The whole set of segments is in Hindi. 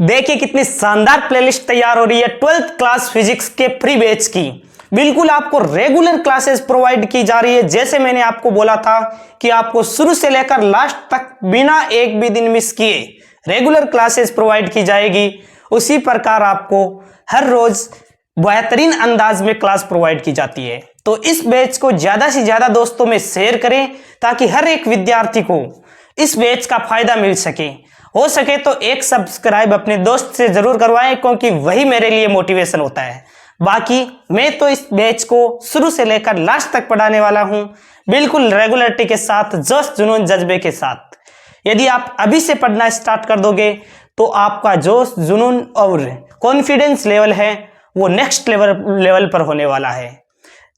देखिए कितनी शानदार प्लेलिस्ट तैयार हो रही है 12th क्लास फिजिक्स के फ्री बैच की। बिल्कुल आपको रेगुलर क्लासेस प्रोवाइड की जा रही है। जैसे मैंने आपको बोला था कि आपको शुरू से लेकर लास्ट तक बिना एक भी दिन मिस किए रेगुलर क्लासेस प्रोवाइड की जाएगी, उसी प्रकार आपको हर रोज बेहतरीन अंदाज में क्लास प्रोवाइड की जाती है। तो इस बैच को ज्यादा से ज्यादा दोस्तों में शेयर करें ताकि हर एक विद्यार्थी को इस बैच का फायदा मिल सके। हो सके तो एक सब्सक्राइब अपने दोस्त से जरूर करवाएं, क्योंकि वही मेरे लिए मोटिवेशन होता है। बाकी मैं तो इस बैच को शुरू से लेकर लास्ट तक पढ़ाने वाला हूं, बिल्कुल रेगुलरिटी के साथ, जोश जुनून जज्बे के साथ। यदि आप अभी से पढ़ना स्टार्ट कर दोगे तो आपका जोश जुनून और कॉन्फिडेंस लेवल है वो नेक्स्ट लेवल पर होने वाला है।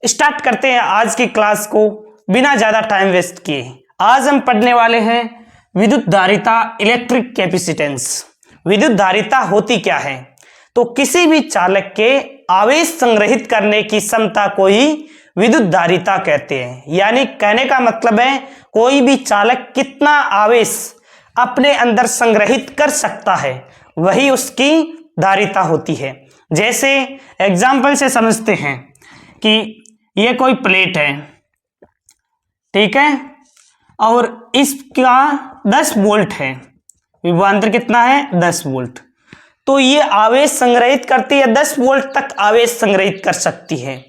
स्टार्ट करते हैं आज की क्लास को बिना ज्यादा टाइम वेस्ट किए। आज हम पढ़ने वाले हैं विद्युत धारिता, इलेक्ट्रिक कैपेसिटेंस। विद्युत धारिता होती क्या है? तो किसी भी चालक के आवेश संग्रहित करने की क्षमता को ही विद्युत धारिता कहते हैं। यानी कहने का मतलब है कोई भी चालक कितना आवेश अपने अंदर संग्रहित कर सकता है, वही उसकी धारिता होती है। जैसे एग्जाम्पल से समझते हैं कि ये कोई प्लेट है, ठीक है, और इसका 10 वोल्ट है, विभवांतर कितना है 10 वोल्ट। तो ये आवेश संग्रहित करती है, 10 वोल्ट तक आवेश संग्रहित कर सकती है।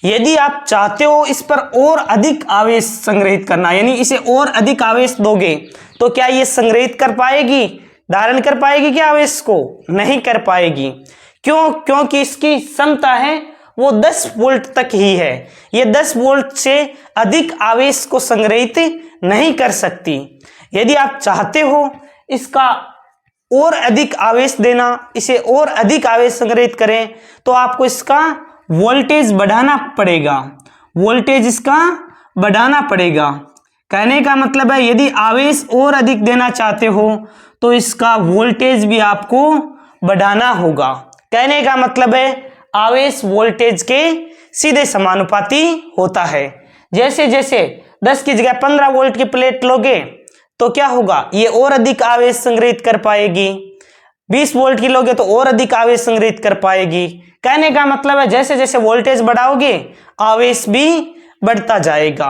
यदि आप चाहते हो इस पर और अधिक आवेश संग्रहित करना, यानी इसे और अधिक आवेश दोगे तो क्या ये संग्रहित कर पाएगी, धारण कर पाएगी क्या आवेश को? नहीं कर पाएगी। क्यों? क्योंकि इसकी क्षमता है वो 10 वोल्ट तक ही है। ये 10 वोल्ट से अधिक आवेश को संग्रहित नहीं कर सकती। यदि आप चाहते हो इसका और अधिक आवेश देना, इसे और अधिक आवेश संग्रहित करें, तो आपको इसका वोल्टेज बढ़ाना पड़ेगा। वोल्टेज इसका बढ़ाना पड़ेगा। कहने का मतलब है यदि आवेश और अधिक देना चाहते हो तो इसका वोल्टेज भी आपको बढ़ाना होगा। कहने का मतलब है आवेश वोल्टेज के सीधे समानुपाती होता है। जैसे जैसे 10 की जगह 15 वोल्ट की प्लेट लोगे तो क्या होगा, ये और अधिक आवेश संग्रहित कर पाएगी। 20 वोल्ट की लोगे तो और अधिक आवेश संग्रहित कर पाएगी। कहने का मतलब है जैसे जैसे वोल्टेज बढ़ाओगे आवेश भी बढ़ता जाएगा।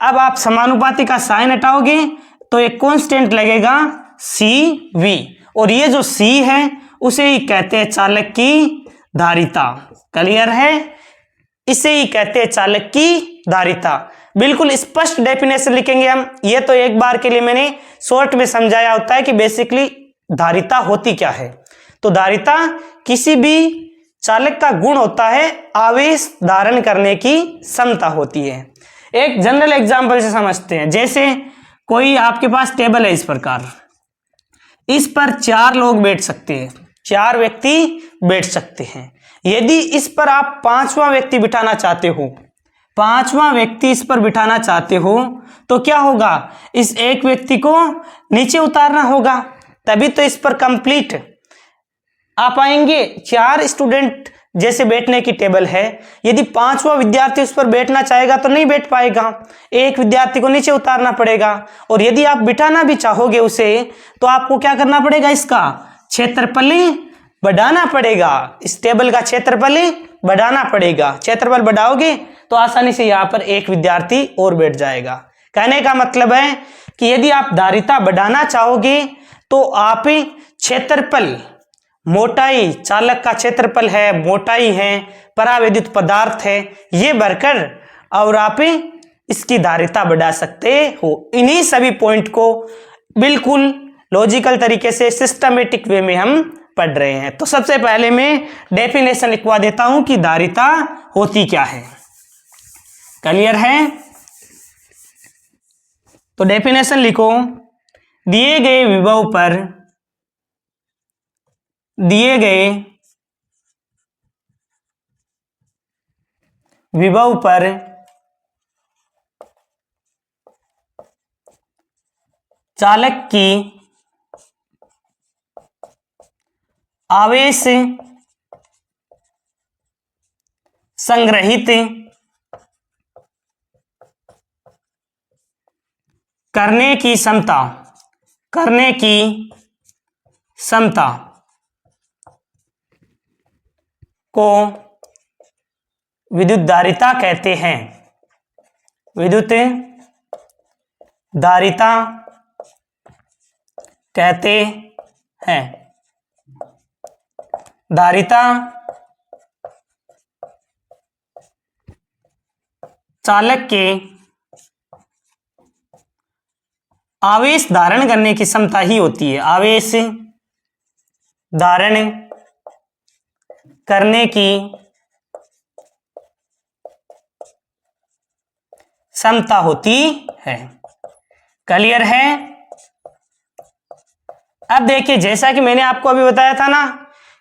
अब आप समानुपाती का साइन हटाओगे तो एक कांस्टेंट लगेगा CV, और ये जो C है उसे ही कहते हैं चालक की धारिता। क्लियर है? इसे ही कहते हैं चालक की धारिता। बिल्कुल स्पष्ट डेफिनेशन लिखेंगे हम। ये तो एक बार के लिए मैंने शॉर्ट में समझाया होता है कि बेसिकली धारिता होती क्या है। तो धारिता किसी भी चालक का गुण होता है, आवेश धारण करने की क्षमता होती है। एक जनरल एग्जांपल से समझते हैं। जैसे कोई आपके पास टेबल है इस प्रकार, इस पर 4 लोग बैठ सकते हैं, 4 व्यक्ति बैठ सकते हैं। यदि इस पर आप 5वां व्यक्ति बिठाना चाहते हो, 5वां व्यक्ति इस पर बिठाना चाहते हो तो क्या होगा, इस एक व्यक्ति को नीचे उतारना होगा, तभी तो इस पर कंप्लीट आ पाएंगे। 4 स्टूडेंट जैसे बैठने की टेबल है, यदि 5वां विद्यार्थी उस पर बैठना चाहेगा तो नहीं बैठ पाएगा, एक विद्यार्थी को नीचे उतारना पड़ेगा। और यदि आप बिठाना भी चाहोगे उसे तो आपको क्या करना पड़ेगा, इसका क्षेत्रफल बढ़ाना पड़ेगा। इस टेबल का क्षेत्रफल बढ़ाना पड़ेगा। क्षेत्रफल बढ़ाओगे तो आसानी से यहाँ पर एक विद्यार्थी और बैठ जाएगा। कहने का मतलब है कि यदि आप धारिता बढ़ाना चाहोगे तो आप क्षेत्रफल, मोटाई, चालक का क्षेत्रफल है, मोटाई है, परावैद्युत पदार्थ है, ये भरकर और आप इसकी धारिता बढ़ा सकते हो। इन्हीं सभी पॉइंट को बिल्कुल लॉजिकल तरीके से सिस्टमेटिक वे में हम पढ़ रहे हैं। तो सबसे पहले मैं डेफिनेशन लिखवा देता हूं कि धारिता होती क्या है। क्लियर है? तो डेफिनेशन लिखो, दिए गए विभव पर चालक की आवेश संग्रहित करने की क्षमता को विद्युत धारिता कहते हैं। विद्युत धारिता कहते हैं। धारिता चालक के आवेश धारण करने की क्षमता ही होती है। आवेश धारण करने की क्षमता होती है। क्लियर है? अब देखिए, जैसा कि मैंने आपको अभी बताया था ना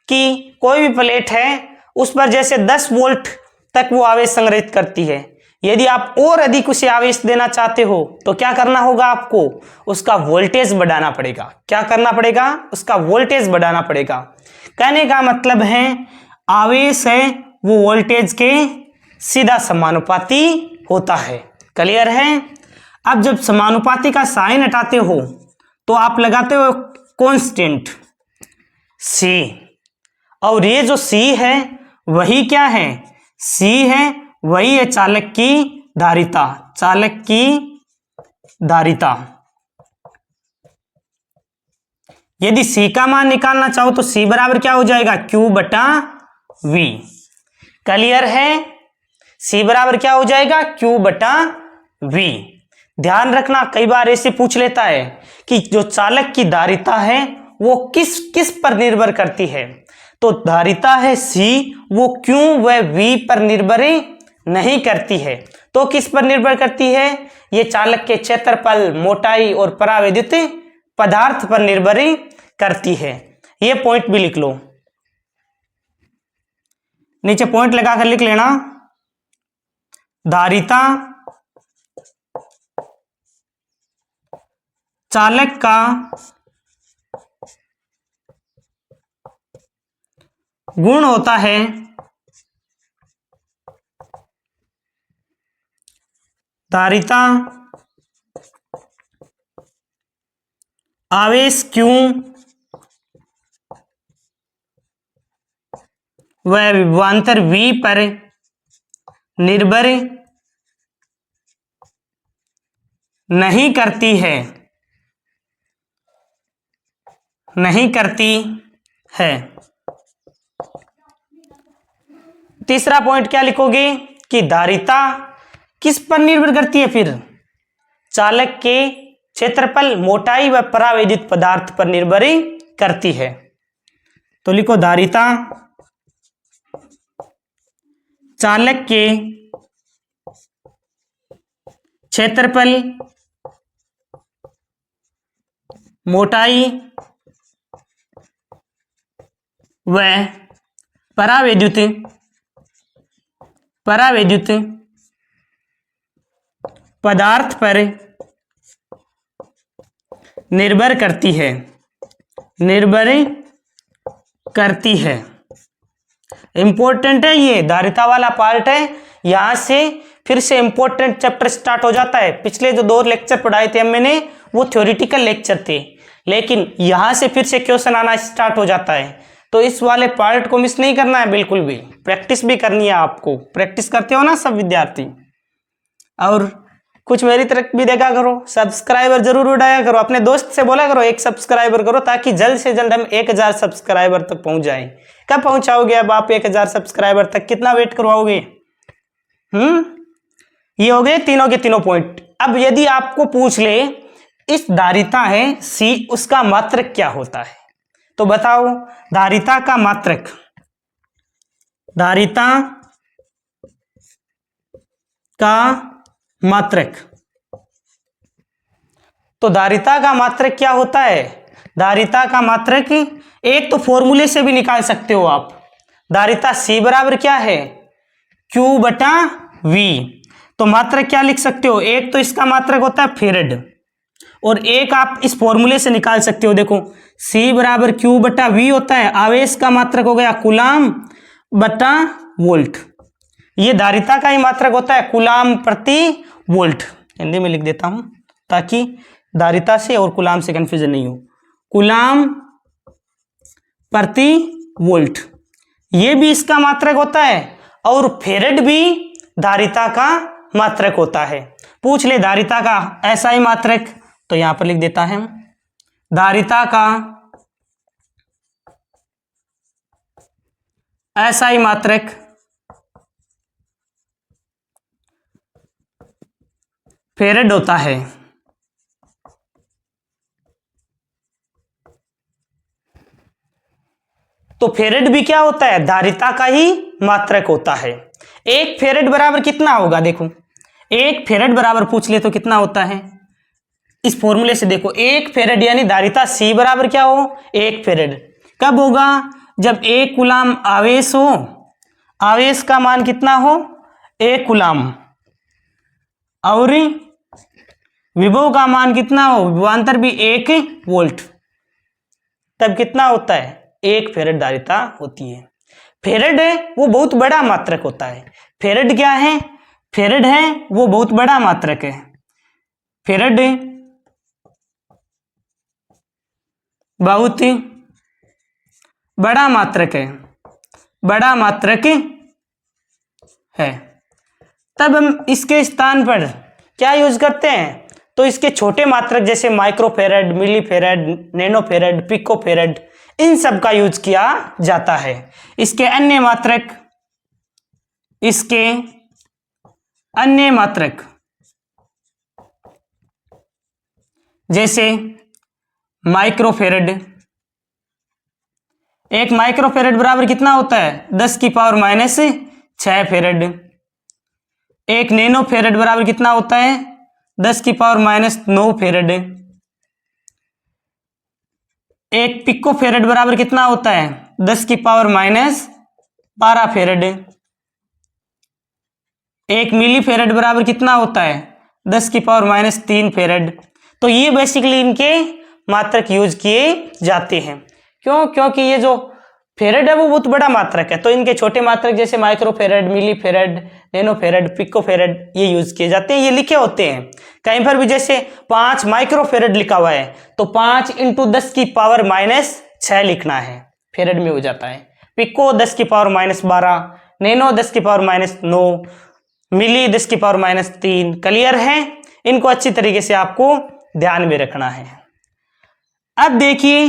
कि कोई भी प्लेट है उस पर जैसे 10 वोल्ट तक वो आवेश संग्रहित करती है। यदि आप और अधिक उसे आवेश देना चाहते हो तो क्या करना होगा? आपको उसका वोल्टेज बढ़ाना पड़ेगा। क्या करना पड़ेगा? उसका वोल्टेज बढ़ाना पड़ेगा। कहने का मतलब है आवेश है वो वोल्टेज के सीधा समानुपाती होता है। क्लियर है? अब जब समानुपाती का साइन हटाते हो तो आप लगाते हो कांस्टेंट C, और ये जो C है वही क्या है? C है वही है चालक की धारिता। चालक की धारिता। यदि C का मान निकालना चाहो तो C बराबर क्या हो जाएगा? Q बटा V। क्लियर है? C बराबर क्या हो जाएगा? Q बटा V। ध्यान रखना, कई बार ऐसे पूछ लेता है कि जो चालक की धारिता है वो किस किस पर निर्भर करती है। तो धारिता है C, वो Q व V पर निर्भर नहीं करती है। तो किस पर निर्भर करती है? ये चालक के क्षेत्रफल, मोटाई और परावैद्युत पदार्थ पर निर्भर करती है। ये पॉइंट भी लिख लो, नीचे पॉइंट लगाकर लिख लेना। धारिता चालक का गुण होता है। धारिता आवेश Q व विभवांतर V पर निर्भर नहीं करती है। नहीं करती है। तीसरा पॉइंट क्या लिखोगे कि धारिता किस पर निर्भर करती है? फिर चालक के क्षेत्रफल, मोटाई व परावैद्युत पदार्थ पर निर्भर करती है। तो लिखो धारिता चालक के क्षेत्रफल, मोटाई व परावैद्युत पदार्थ पर निर्भर करती है। निर्भर करती है। इंपॉर्टेंट है, ये धारिता वाला पार्ट है। यहां से फिर से इंपॉर्टेंट चैप्टर स्टार्ट हो जाता है। पिछले जो 2 लेक्चर पढ़ाए थे मैंने वो थ्योरेटिकल लेक्चर थे, लेकिन यहां से फिर से क्वेश्चन आना स्टार्ट हो जाता है। तो इस वाले पार्ट को मिस नहीं करना है बिल्कुल भी। प्रैक्टिस भी करनी है आपको। प्रैक्टिस करते हो ना सब विद्यार्थी? और कुछ मेरी तरफ भी देखा करो, सब्सक्राइबर जरूर उठाया करो, अपने दोस्त से बोला करो एक सब्सक्राइबर करो, ताकि जल्द से जल्द हम 1000 सब्सक्राइबर तक पहुंच जाए। कब पहुंचाओगे अब आप 1000 सब्सक्राइबर तक? कितना वेट करवाओगे? ये हो गए तीनों के तीनों पॉइंट। अब यदि आपको पूछ ले इस धारिता है C, उसका मात्रक क्या होता है? तो बताओ धारिता का मात्रक। धारिता का मात्रक। तो धारिता का मात्रक क्या होता है? धारिता का मात्रक एक तो फॉर्मूले से भी निकाल सकते हो आप। धारिता C बराबर क्या है? Q बटा V। तो मात्रक क्या लिख सकते हो? एक तो इसका मात्रक होता है फेरेड, और एक आप इस फॉर्मूले से निकाल सकते हो। देखो C बराबर Q बटा V होता है। आवेश का मात्रक हो गया कूलाम बटा वोल्ट। ये धारिता का ही मात्रक होता है, कूलाम प्रति वोल्ट। हिंदी में लिख देता हूं ताकि धारिता से और कूलाम से कंफ्यूजन नहीं हो। कूलाम प्रति वोल्ट। ये भी इसका मात्रक होता है और फेरेड भी धारिता का मात्रक होता है। पूछ ले धारिता का एसआई मात्रक, तो यहां पर लिख देता है धारिता का एसआई मात्रक फेरेड होता है। तो फेरेड भी क्या होता है, धारिता का ही मात्रक होता है। एक फेरेड बराबर कितना होगा, देखो एक फेरेड बराबर पूछ ले तो कितना होता है, इस फॉर्मूले से देखो, एक फेरेड यानी धारिता C बराबर क्या हो, एक फेरेड। कब होगा, जब एक कूलाम आवेश हो, आवेश का मान कितना हो, एक कूलाम, और विभव का मान कितना हो, विभवांतर भी 1 वोल्ट, तब कितना होता है, एक फेरेड धारिता होती है। फेरेड है वो बहुत बड़ा मात्रक होता है। फेरेड क्या है, फेरेड है वो बहुत बड़ा मात्रक है। फेरेड बहुत बड़ा मात्रक है, बड़ा मात्रक है। तब हम इसके स्थान पर क्या यूज करते हैं, तो इसके छोटे मात्रक जैसे माइक्रोफेरेड, मिलीफेरेड, नैनोफेरेड, पिकोफेरेड, इन सब का यूज किया जाता है। इसके अन्य मात्रक, इसके अन्य मात्रक जैसे माइक्रोफेरेड, एक माइक्रोफेरेड बराबर कितना होता है, 10 की पावर माइनस 6 फेरेड। एक नैनोफेरेड बराबर कितना होता है, 10 की पावर माइनस 9 फेरेड। एक पिकोफेरेड बराबर कितना होता है, 10 की पावर माइनस 12 फेरेड। एक मिलीफेरेड बराबर कितना होता है, 10 की पावर माइनस 3 फेरेड। तो ये बेसिकली इनके मात्रक यूज किए जाते हैं। क्यों, क्योंकि ये जो फेरेड है वो बहुत बड़ा मात्रक है, तो इनके छोटे मात्रक जैसे माइक्रोफेरेड, मिलीफेरेड, नैनोफेरेड, पिकोफेरेड ये यूज किए जाते हैं, ये लिखे होते हैं कहीं पर भी। जैसे 5 माइक्रोफेरेड लिखा हुआ है तो 5 × 10 की पावर माइनस 6 लिखना है, फेरेड में हो जाता है। पिको 10 की पावर माइनस 12, नैनो 10 की पावर माइनस 9, मिली 10 की पावर माइनस 3। क्लियर है, इनको अच्छी तरीके से आपको ध्यान में रखना है। अब देखिए,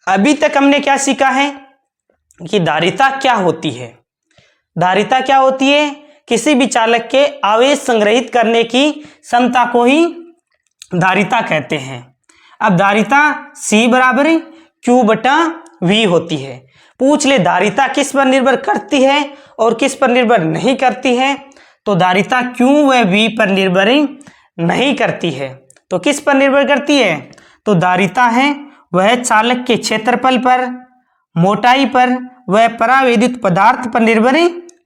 अभी तक हमने क्या सीखा है कि धारिता क्या होती है। धारिता क्या होती है, किसी भी चालक के आवेश संग्रहित करने की क्षमता को ही धारिता कहते हैं। अब धारिता C बराबर Q/V होती है। पूछ ले धारिता किस पर निर्भर करती है और किस पर निर्भर नहीं करती है, तो धारिता Q व V पर निर्भर नहीं करती है। तो किस पर निर्भर करती है, तो धारिता है वह चालक के क्षेत्रफल पर, मोटाई पर व परावैद्युत पदार्थ पर निर्भर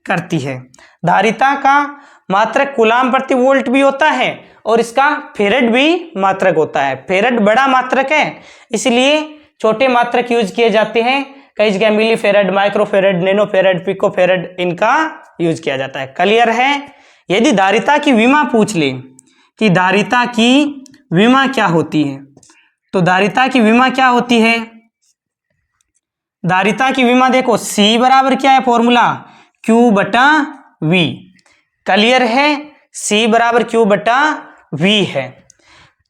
करती है। धारिता का मात्रक कूलाम प्रति वोल्ट भी होता है और इसका फेरेड भी मात्रक होता है। फेरेड बड़ा मात्रक है, इसलिए छोटे मात्रक यूज किए जाते हैं। कई जगह मिलीफेरेड, माइक्रोफेरेड, नैनोफेरेड, पिकोफेरेड इनका यूज किया जाता है। क्लियर है। यदि धारिता की विमा पूछ ले कि धारिता की विमा क्या होती है, तो धारिता की विमा क्या होती है, धारिता की विमा देखो C बराबर क्या है फॉर्मूला, Q/V। क्लियर है, C बराबर Q/V है।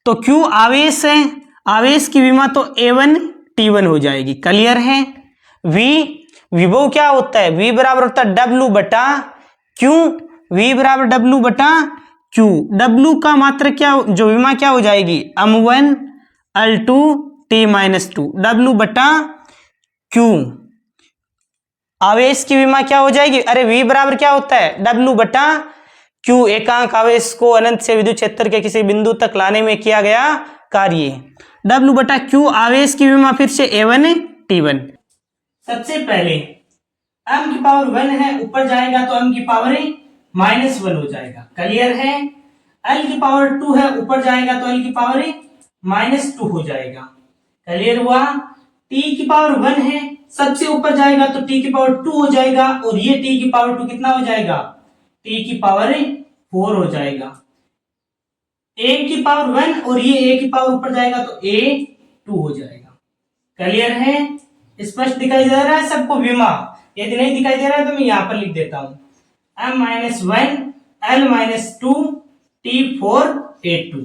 तो Q आवेश है, आवेश की विमा तो A1T1 हो जाएगी। क्लियर है। V विभव क्या होता है, V बराबर होता है W/Q, V बराबर W/Q। W का मात्रक क्या, जो विमा क्या हो जाएगी, M1 L2 T-2 W/Q। आवेश की विमा क्या हो जाएगी, अरे V बराबर क्या होता है, W/Q। एकांक आवेश को अनंत से विद्युत क्षेत्र के किसी बिंदु तक लाने में किया गया कार्य। W/Q आवेश की विमा फिर से A1T1। सबसे पहले m की पावर 1 है, ऊपर जाएगा तो m की पावर -1 हो जाएगा। क्लियर है। l की पावर 2 है, ऊपर जाएगा तो l की पावर -2 हो जाएगा। क्लियर हुआ। t की पावर 1 है, सबसे ऊपर जाएगा तो t की पावर 2 हो जाएगा, और ये t की पावर 2 कितना हो जाएगा, t की पावर 4 हो जाएगा। a की पावर 1 और ये a की पावर ऊपर जाएगा तो a 2 हो जाएगा। क्लियर है। स्पष्ट दिखाई दे रहा है सबको विमा? यदि नहीं दिखाई दे रहा है तो मैं यहां पर लिख देता हूं m-1 l-2 T4A2।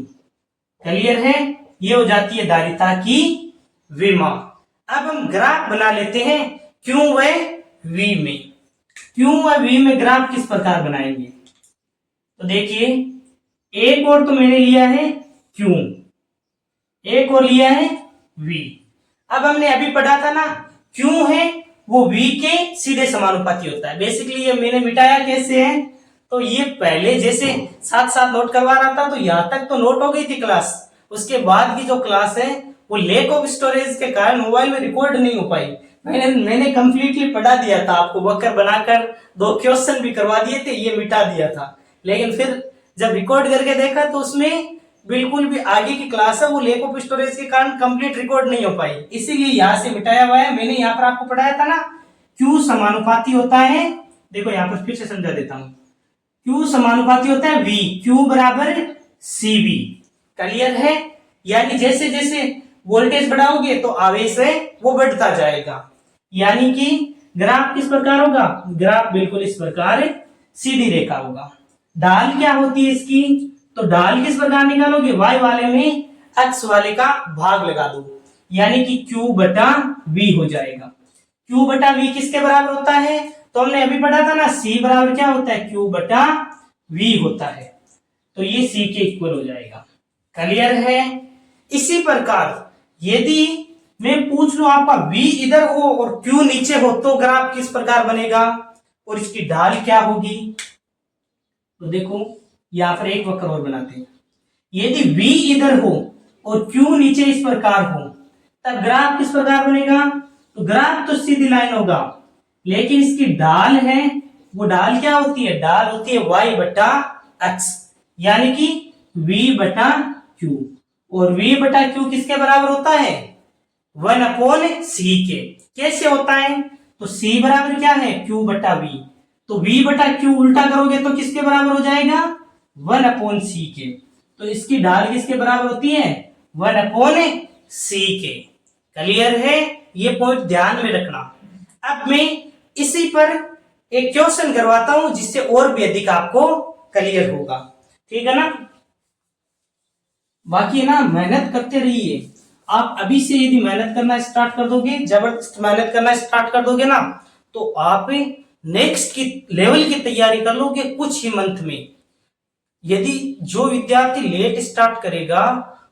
क्लियर है? ये हो जाती है धारिता की विमा। अब हम ग्राफ बना लेते हैं Q व V में। Q व V में ग्राफ किस प्रकार बनाएंगे? तो देखिए, एक और तो मैंने लिया है Q, एक और लिया है V। अब हमने अभी पढ़ा था ना, Q है वो V के सीधे समानुपाती होता है। बेसिकली ये मैंने मिटाया कैसे है, तो ये पहले जैसे साथ साथ नोट करवा रहा था तो यहां तक तो नोट हो गई थी क्लास। उसके बाद की जो क्लास है वो लैक ऑफ स्टोरेज के कारण मोबाइल में रिकॉर्ड नहीं हो पाई। मैंने कंप्लीटली पढ़ा दिया था आपको, वक्र बनाकर 2 क्वेश्चन भी करवा दिए थे, ये मिटा दिया था। लेकिन फिर जब रिकॉर्ड करके देखा तो उसमें बिल्कुल भी आगे की क्लास है वो लैक ऑफ स्टोरेज के कारण कंप्लीट रिकॉर्ड नहीं हो पाई, इसीलिए यहां से मिटाया हुआ है। मैंने यहाँ पर आपको पढ़ाया था ना, Q समानुपाती होता है, देखो यहाँ पर फिर से समझा देता हूं। Q समानुपाती होता है V, Q बराबर CV। क्लियर है? यानी जैसे जैसे वोल्टेज बढ़ाओगे तो आवेश है वो बढ़ता जाएगा। यानी कि ग्राफ किस प्रकार होगा? ग्राफ बिल्कुल इस प्रकार सीधी रेखा होगा। ढाल क्या होती है इसकी? तो ढाल किस प्रकार निकालोगे? y वाले में x वाले का भाग लगा दो, यानी कि Q बटा V हो जाएगा। Q बटा V किसके बराबर होता है? तो हमने अभी पढ़ा था ना, C बराबर क्या होता है? Q बटा V होता है। तो ये C के इक्वल हो जाएगा। क्लियर है? इसी प्रकार यदि मैं पूछ लूं आपका V इधर हो और Q नीचे हो तो ग्राफ किस प्रकार बनेगा और इसकी ढाल क्या होगी? तो देखो यहां पर एक वक्र और बनाते हैं। यदि V इधर हो और Q नीचे इस प्रकार हो तब ग्राफ किस प्रकार बनेगा? तो ग्राफ तो सीधी लाइन होगा, लेकिन इसकी ढाल है वो ढाल क्या होती है? ढाल होती है y बटा x, यानी कि v बटा q। और v बटा q किसके बराबर होता है? 1/c के। कैसे होता है? तो c बराबर क्या है? q बटा v। तो v बटा q उल्टा करोगे तो किसके बराबर हो जाएगा? 1/c के। तो इसकी ढाल किसके बराबर होती है? 1/c के। क्लियर है? ये पॉइंट ध्यान में रखना। अब मैं इसी पर एक क्वेश्चन करवाता हूं जिससे और भी अधिक आपको क्लियर होगा। ठीक है ना? बाकी ना मेहनत करते रहिए। आप अभी से यदि मेहनत करना स्टार्ट कर दोगे, जबरदस्त मेहनत करना स्टार्ट कर दोगे ना, तो आप नेक्स्ट की लेवल की तैयारी कर लोगे कुछ ही मंथ में। यदि जो विद्यार्थी लेट स्टार्ट करेगा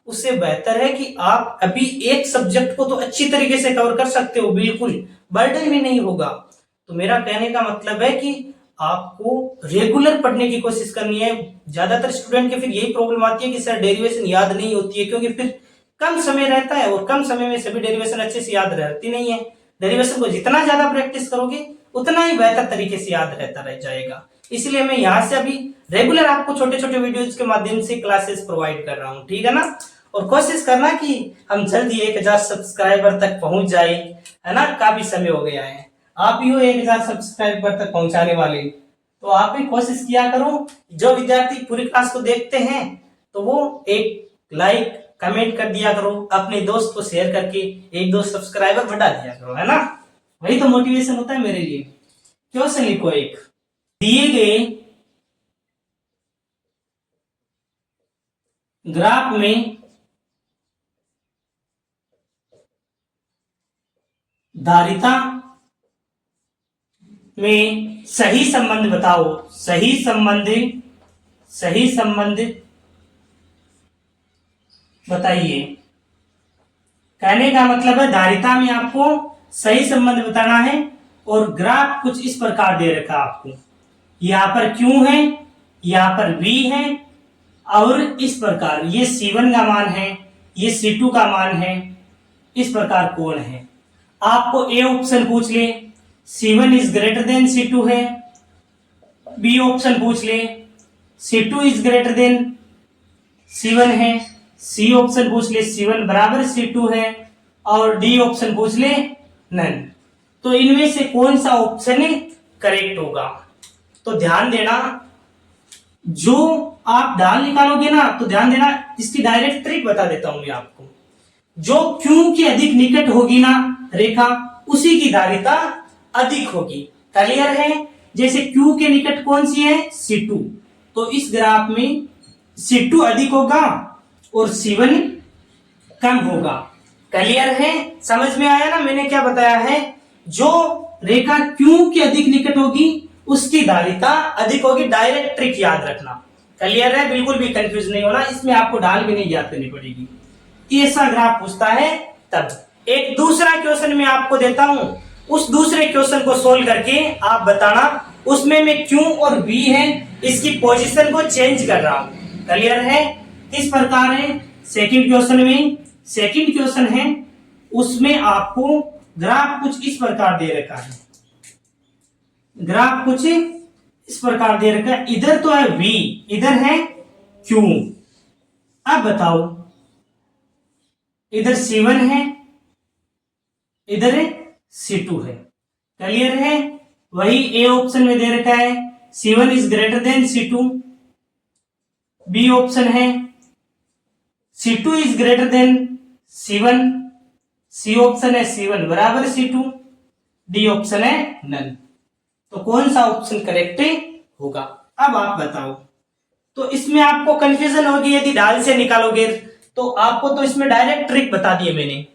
उससे बेहतर है कि आप अभी एक सब्जेक्ट को तो अच्छी तरीके से कवर कर सकते हो, बिल्कुल बर्डन भी नहीं होगा। तो मेरा कहने का मतलब है कि आपको रेगुलर पढ़ने की कोशिश करनी है। ज्यादातर स्टूडेंट के फिर यही प्रॉब्लम आती है कि सर डेरिवेशन याद नहीं होती है, क्योंकि फिर कम समय रहता है और कम समय में सभी डेरिवेशन अच्छे से याद रहती नहीं है। डेरिवेशन को जितना ज्यादा प्रैक्टिस करोगे उतना ही बेहतर तरीके से याद रहता रह जाएगा। इसलिए मैं यहाँ से अभी रेगुलर आपको छोटे छोटे वीडियोज के माध्यम से क्लासेस प्रोवाइड कर रहा हूँ। ठीक है ना? और कोशिश करना कि हम जल्दी 1000 सब्सक्राइबर तक पहुंच जाए, है ना? काफी समय हो गया है, आप ही हो 1000 सब्सक्राइबर तक पहुंचाने वाले। तो आप भी कोशिश किया करो। जो विद्यार्थी पूरी क्लास को देखते हैं तो वो एक लाइक कमेंट कर दिया करो, अपने दोस्त को शेयर करके 1-2 सब्सक्राइबर बढ़ा दिया करो, है ना? वही तो मोटिवेशन होता है मेरे लिए। क्वेश्चन लिखो एक, दिए गए ग्राफ में धारिता में सही संबंध बताओ। सही संबंध बताइए। कहने का मतलब है धारिता में आपको सही संबंध बताना है और ग्राफ कुछ इस प्रकार दे रखा आपको। यहां पर Q है, यहां पर V है और इस प्रकार ये C1 का मान है, ये C2 का मान है, इस प्रकार कोण है। आपको ए ऑप्शन पूछ ले C1 is greater than C2 है, बी ऑप्शन पूछ ले C2 is greater than C1 है, सी ऑप्शन पूछ ले C1 बराबर C2 है और डी ऑप्शन पूछ ले नन। तो इनमें से कौन सा ऑप्शन करेक्ट होगा? तो ध्यान देना, जो आप ढाल निकालोगे ना तो ध्यान देना, इसकी डायरेक्ट ट्रिक बता देता हूं मैं आपको। जो Q के अधिक निकट होगी ना रेखा उसी की धारिता अधिक होगी। क्लियर है? जैसे Q के निकट कौन सी है? C2, तो इस ग्राफ में C2 अधिक होगा और C1 कम होगा। क्लियर है? समझ में आया ना मैंने क्या बताया है? जो रेखा Q के अधिक निकट होगी उसकी धारिता अधिक होगी। डायरेक्ट ट्रिक याद रखना। क्लियर है? बिल्कुल भी कंफ्यूज नहीं होना, इसमें आपको ढाल भी नहीं याद करनी पड़ेगी। ऐसा ग्राफ पूछता है तब। एक दूसरा क्वेश्चन मैं आपको देता हूं, उस दूसरे क्वेश्चन को सोल्व करके आप बताना। उसमें मैं Q और V है इसकी पोजीशन को चेंज कर रहा हूं। क्लियर है? किस प्रकार है? सेकंड क्वेश्चन है उसमें आपको ग्राफ कुछ इस प्रकार दे रखा है। ग्राफ कुछ इस प्रकार दे रखा है। इधर तो है V, इधर है Q। अब बताओ, इधर C1 है, इधर C2 है। क्लियर है? वही ए ऑप्शन में दे रखा है C1 is greater than C2। B option है C2 is greater than C1। C option है C1 बराबर C2। डी ऑप्शन है नन। तो कौन सा ऑप्शन करेक्ट होगा? अब आप बताओ। तो इसमें आपको कंफ्यूजन होगी यदि ढाल से निकालोगे तो। आपको तो इसमें डायरेक्ट ट्रिक बता दिए मैंने।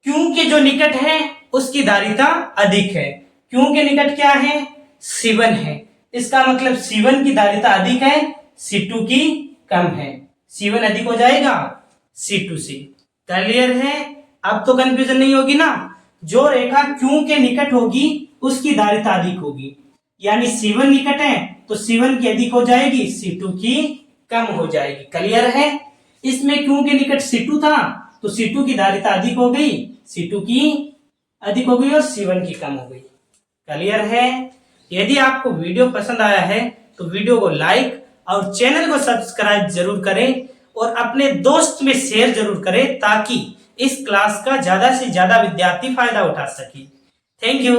Q के जो निकट है उसकी धारिता अधिक है। Q के निकट क्या है? C1 है। इसका मतलब C1 की धारिता अधिक है, C2 की कम है। C1 अधिक हो जाएगा C2 से। क्लियर है? अब तो कंफ्यूजन नहीं होगी ना। जो रेखा Q के निकट होगी उसकी धारिता अधिक होगी, यानी C1 निकट है तो C1 की अधिक हो जाएगी, C2 की कम हो जाएगी। क्लियर है? इसमें Q के निकट C2 था तो C2 की धारिता अधिक हो गई, C2 की अधिक हो गई और C1 की कम हो गई। क्लियर है? यदि आपको वीडियो पसंद आया है तो वीडियो को लाइक और चैनल को सब्सक्राइब जरूर करें और अपने दोस्त में शेयर जरूर करें ताकि इस क्लास का ज्यादा से ज्यादा विद्यार्थी फायदा उठा सके। Thank you.